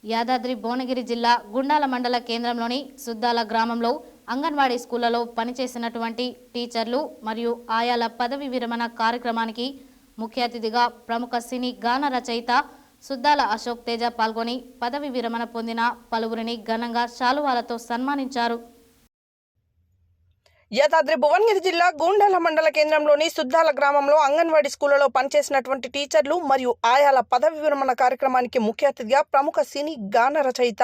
యాదాద్రి భువనగిరి జిల్లా గుండాల మండల కేంద్రంలోని సుద్దాల గ్రామంలో అంగన్వాడీ స్కూళ్లలో పనిచేసినటువంటి టీచర్లు మరియు ఆయాల పదవి విరమణ కార్యక్రమానికి ముఖ్య అతిథిగా ప్రముఖ సినీ గాన రచయిత సుద్దాల అశోక్ తేజ పాల్గొని పదవి విరమణ పొందిన పలువురిని ఘనంగా శాలువాలతో సన్మానించారు. యాదాద్రి భువనగిరి జిల్లా గుండాల మండల కేంద్రంలోని సుద్దాల గ్రామంలో అంగన్వాడీ స్కూళ్లలో పనిచేసినటువంటి టీచర్లు మరియు ఆయాల పదవి విరమణ కార్యక్రమానికి ముఖ్య అతిథిగా ప్రముఖ సినీ గాన రచయిత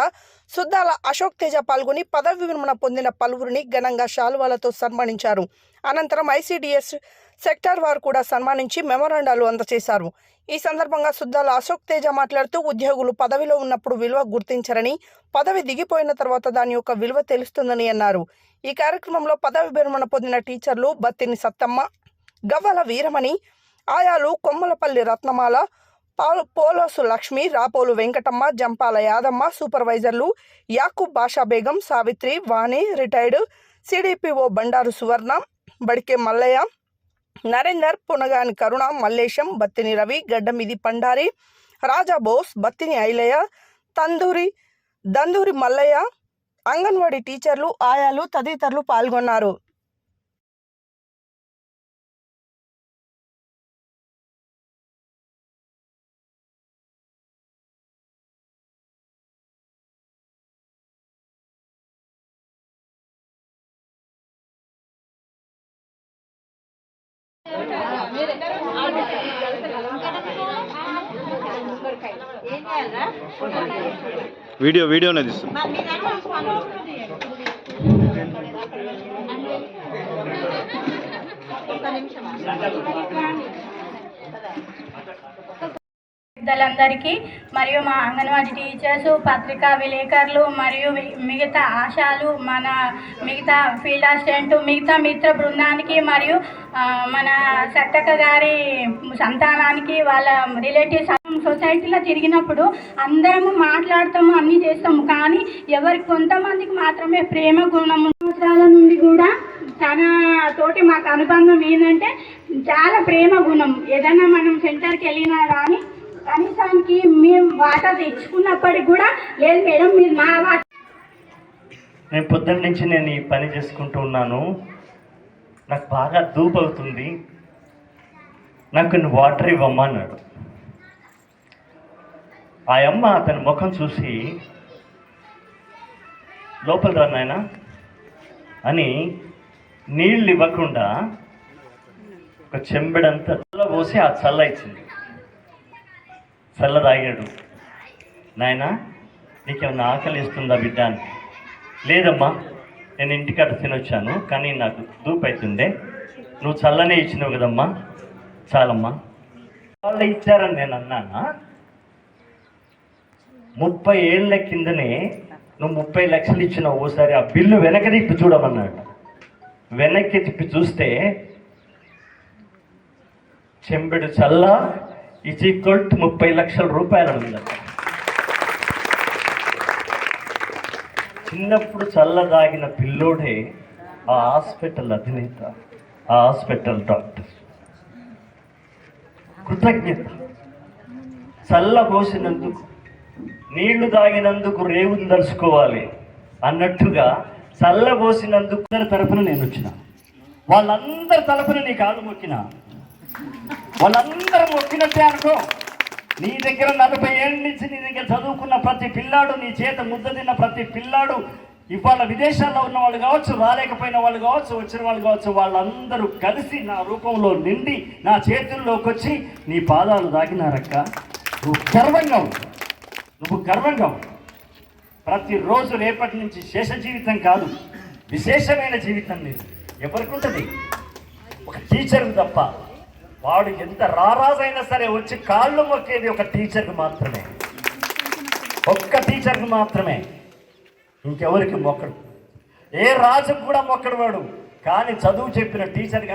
సుద్దాల అశోక్ తేజ పాల్గొని పదవి విరమణ పొందిన పలువురిని ఘనంగా శాలువాలతో సన్మానించారు. అనంతరం ఐసిడిఎస్ సెక్టార్ వారు కూడా సన్మానించి మెమోరాండాలు అందజేశారు. ఈ సందర్భంగా సుద్దాల అశోక్ తేజ మాట్లాడుతూ ఉద్యోగులు పదవిలో ఉన్నప్పుడు విలువ గుర్తించరని, పదవి దిగిపోయిన తర్వాత దాని యొక్క విలువ తెలుస్తుందని అన్నారు. ఈ కార్యక్రమంలో పదవి విరమణ పొందిన టీచర్లు బత్తిని సత్తమ్మ, గవ్వల వీరమణి, ఆయాలు కొమ్మలపల్లి రత్నమాల, పోలోసు లక్ష్మి, రాపోలు వెంకటమ్మ, జంపాల యాదమ్మ, సూపర్వైజర్లు యాకూబ్ బాషా బేగం, సావిత్రి, వాణి, రిటైర్డ్ సిడిపిఓ బండారు సువర్ణ, బడికే మల్లయ్య, నరేందర్, పునగాని కరుణ, మల్లేశం, బత్తిని రవి, గడ్డమిది పండారి, రాజా బోస్, బత్తిని ఐలయ్య, దందూరి మల్లయ్య, అంగన్వాడీ టీచర్లు, ఆయాలు తదితరులు పాల్గొన్నారు. వీడియోనే తీస్తున్నా. పెద్దలందరికీ మరియు మా అంగన్వాడీ టీచర్స్, పత్రికా విలేకరులు మరియు మిగతా ఆశాలు, మన మిగతా ఫీల్డ్ అసిస్టెంట్, మిగతా మిత్ర బృందానికి మరియు మన సట్టక్క గారి సంతానానికి, వాళ్ళ రిలేటివ్స్ సొసైటీలో తిరిగినప్పుడు అందరము మాట్లాడతాము, అన్నీ చేస్తాము. కానీ కొంతమందికి మాత్రమే ప్రేమ గుణం. సంవత్సరాల నుండి కూడా తన తోటి మాకు అనుబంధం ఏంటంటే చాలా ప్రేమ గుణం. ఏదైనా మనం సెంటర్కి వెళ్ళినా కానీ కనీసానికి మేము వాటా తెచ్చుకున్నప్పటికి కూడా లేదు మేడం మీరు మా వాటా. నేను పొద్దున్న నుంచి నేను ఈ పని చేసుకుంటూ ఉన్నాను. నాకు బాగా ధూపు అవుతుంది, నాకు కొన్ని వాటర్ ఇవ్వమ్మా అన్నాడు. ఆ అమ్మ అతని ముఖం చూసి లోపల రా నాయనా అని నీళ్ళు ఇవ్వకుండా ఒక చెంబెడంతా చల్ల పోసి ఆ చల్ల ఇచ్చింది. చల్ల తాగాడు. నాయనా నీకేమన్నా ఆకలి ఇస్తుందా బిడ్డ అని. లేదమ్మా నేను ఇంటికాడ తినొచ్చాను, కానీ నాకు ధూపు అవుతుందే, నువ్వు చల్లనే ఇచ్చినావు కదమ్మా, చాలమ్మా. వాళ్ళు ఇచ్చారని నేను అన్నానా? 30 ఏళ్ల కిందనే నువ్వు 30 లక్షలు ఇచ్చినావు. ఓసారి ఆ బిల్లు వెనక్కి తిప్పి చూడమన్నాడు. వెనక్కి తిప్పి చూస్తే చెంబెడు చల్ల ఈజ్ ఈక్వల్ టు 30 లక్షల రూపాయలు ఉందట. చిన్నప్పుడు చల్ల తాగిన పిల్లోడే ఆ హాస్పిటల్ అధినేత, ఆ హాస్పిటల్ డాక్టర్. కృతజ్ఞత. చల్ల పోసినందుకు, నీళ్లు తాగినందుకు రేవుని దలుచుకోవాలి అన్నట్టుగా చల్ల పోసినందుకు తరపున నేను వచ్చిన. వాళ్ళందరి తరపున నీ కాలు మొక్కిన, వాళ్ళందరూ మొక్కినట్టే అనుకో. నీ దగ్గర 40 ఏళ్ళ నుంచి నీ దగ్గర చదువుకున్న ప్రతి పిల్లాడు, నీ చేత ముద్ద తిన్న ప్రతి పిల్లాడు, ఇవాళ విదేశాల్లో ఉన్న వాళ్ళు కావచ్చు, రాలేకపోయిన వాళ్ళు కావచ్చు, వచ్చిన వాళ్ళు కావచ్చు, వాళ్ళందరూ కలిసి నా రూపంలో నిండి నా చేతుల్లోకి వచ్చి నీ పాదాలు దాకినారక్క. నువ్వు గర్వంగా ఉంది, నువ్వు గర్వంగా ఉంది. ప్రతిరోజు రేపటి నుంచి శేష జీవితం కాదు, విశేషమైన జీవితం లేదు. ఎవరికి ఉంటుంది? ఒక టీచర్కి తప్ప. వాడు ఎంత రారాజైనా సరే వచ్చి కాళ్ళు మొక్కేది ఒక టీచర్కి మాత్రమే, ఒక్క టీచర్కి మాత్రమే, ఇంకెవరికి మొక్కడు. ఏ రాజుకు కూడా మొక్కడు వాడు. కానీ చదువు చెప్పిన టీచర్